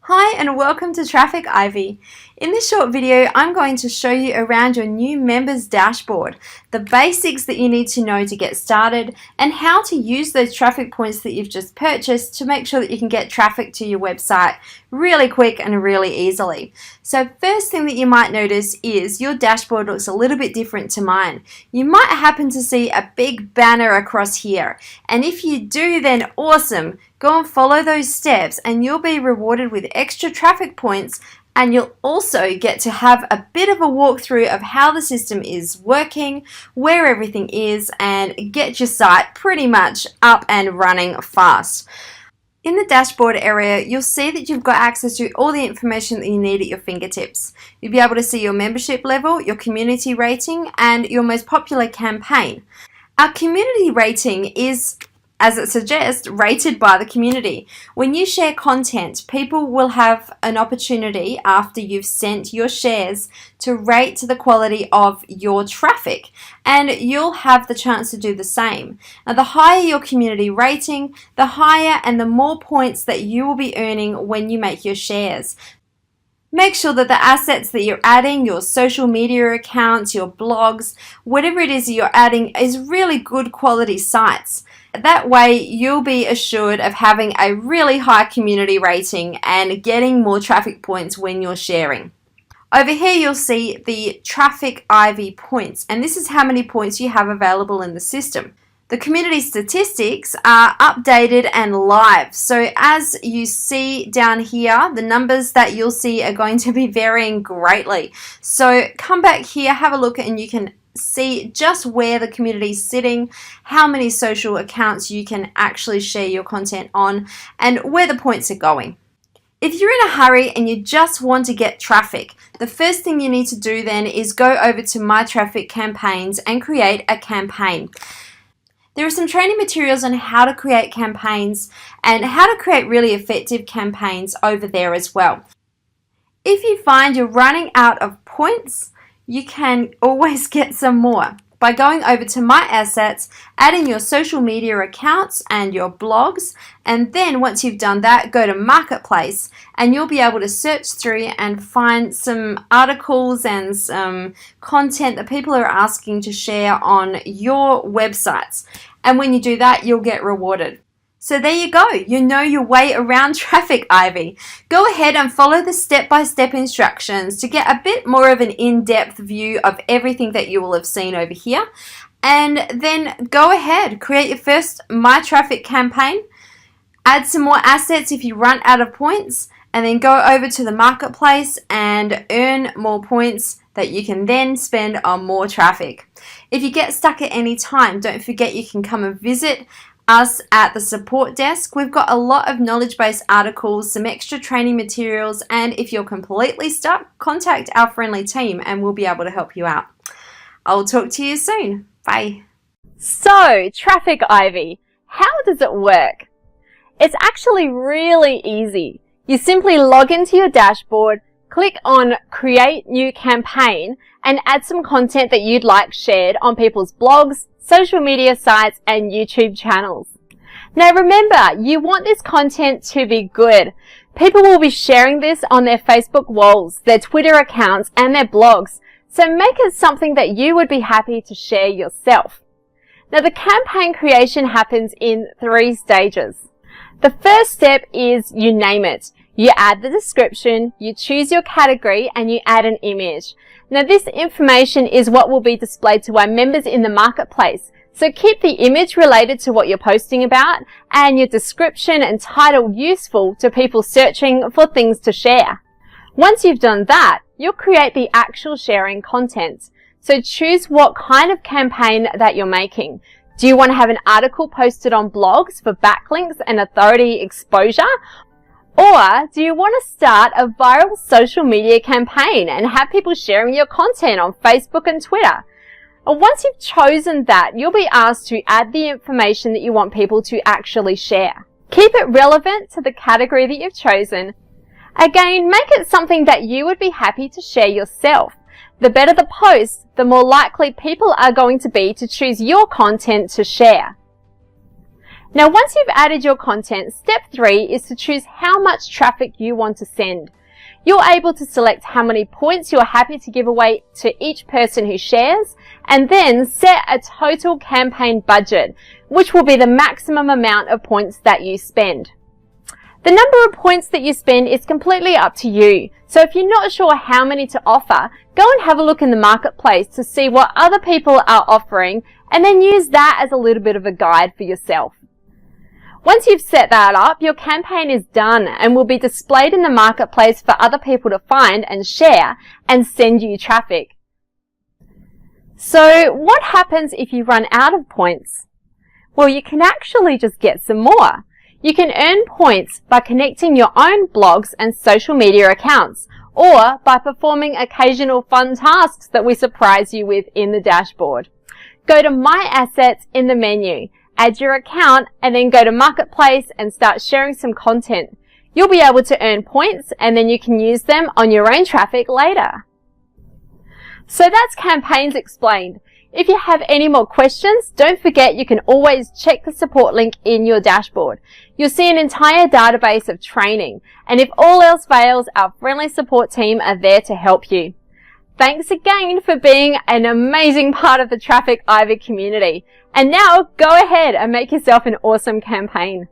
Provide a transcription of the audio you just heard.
Hi and welcome to Traffic Ivy. In this short video, I'm going to show you around your new members dashboard, the basics that you need to know to get started, and how to use those traffic points that you've just purchased to make sure that you can get traffic to your website really quick and really easily. So first thing that you might notice is your dashboard looks a little bit different to mine. You might happen to see a big banner across here, and if you do, then awesome. Go and follow those steps and you'll be rewarded with extra traffic points, and you'll also get to have a bit of a walkthrough of how the system is working, where everything is, and get your site pretty much up and running fast. In the dashboard area, you'll see that you've got access to all the information that you need at your fingertips. You'll be able to see your membership level, your community rating, and your most popular campaign. Our community rating is, as it suggests, rated by the community. When you share content, people will have an opportunity after you've sent your shares to rate the quality of your traffic, and you'll have the chance to do the same. Now, the higher your community rating, the higher and the more points that you will be earning when you make your shares. Make sure that the assets that you're adding, your social media accounts, your blogs, whatever it is you're adding, is really good quality sites. That way you'll be assured of having a really high community rating and getting more traffic points when you're sharing. Over here you'll see the Traffic Ivy points, and this is how many points you have available in the system. The community statistics are updated and live. So as you see down here, the numbers that you'll see are going to be varying greatly. So come back here, have a look, and you can see just where the community is sitting, how many social accounts you can actually share your content on, and where the points are going. If you're in a hurry and you just want to get traffic, the first thing you need to do then is go over to My Traffic Campaigns and create a campaign. There are some training materials on how to create campaigns and how to create really effective campaigns over there as well. If you find you're running out of points, you can always get some more by going over to My Assets, adding your social media accounts and your blogs, and then once you've done that, go to Marketplace and you'll be able to search through and find some articles and some content that people are asking to share on your websites. And when you do that, you'll get rewarded. So there you go, you know your way around Traffic Ivy. Go ahead and follow the step-by-step instructions to get a bit more of an in-depth view of everything that you will have seen over here. And then go ahead, create your first My Traffic campaign, add some more assets if you run out of points, and then go over to the Marketplace and earn more points that you can then spend on more traffic. If you get stuck at any time, don't forget you can come and visit us at the support desk. We've got a lot of knowledge-based articles, some extra training materials, and if you're completely stuck, contact our friendly team and we'll be able to help you out. I'll talk to you soon. Bye. So, Traffic Ivy, how does it work? It's actually really easy. You simply log into your dashboard, click on Create New Campaign, and add some content that you'd like shared on people's blogs, social media sites, and YouTube channels. Now remember, you want this content to be good. People will be sharing this on their Facebook walls, their Twitter accounts, and their blogs, so make it something that you would be happy to share yourself. Now the campaign creation happens in 3 stages. The first step is you name it. You add the description, you choose your category, and you add an image. Now this information is what will be displayed to our members in the Marketplace. So keep the image related to what you're posting about and your description and title useful to people searching for things to share. Once you've done that, you'll create the actual sharing content. So choose what kind of campaign that you're making. Do you want to have an article posted on blogs for backlinks and authority exposure? Or do you want to start a viral social media campaign and have people sharing your content on Facebook and Twitter? And once you've chosen that, you'll be asked to add the information that you want people to actually share. Keep it relevant to the category that you've chosen. Again, make it something that you would be happy to share yourself. The better the post, the more likely people are going to be to choose your content to share. Now, once you've added your content, step 3 is to choose how much traffic you want to send. You're able to select how many points you're happy to give away to each person who shares, and then set a total campaign budget, which will be the maximum amount of points that you spend. The number of points that you spend is completely up to you. So if you're not sure how many to offer, go and have a look in the marketplace to see what other people are offering, and then use that as a little bit of a guide for yourself. Once you've set that up, your campaign is done and will be displayed in the marketplace for other people to find and share and send you traffic. So what happens if you run out of points? Well, you can actually just get some more. You can earn points by connecting your own blogs and social media accounts, or by performing occasional fun tasks that we surprise you with in the dashboard. Go to My Assets in the menu, add your account, and then go to Marketplace and start sharing some content. You'll be able to earn points, and then you can use them on your own traffic later. So that's campaigns explained. If you have any more questions, don't forget you can always check the support link in your dashboard. You'll see an entire database of training, and if all else fails, our friendly support team are there to help you. Thanks again for being an amazing part of the Traffic Ivy community. And now go ahead and make yourself an awesome campaign.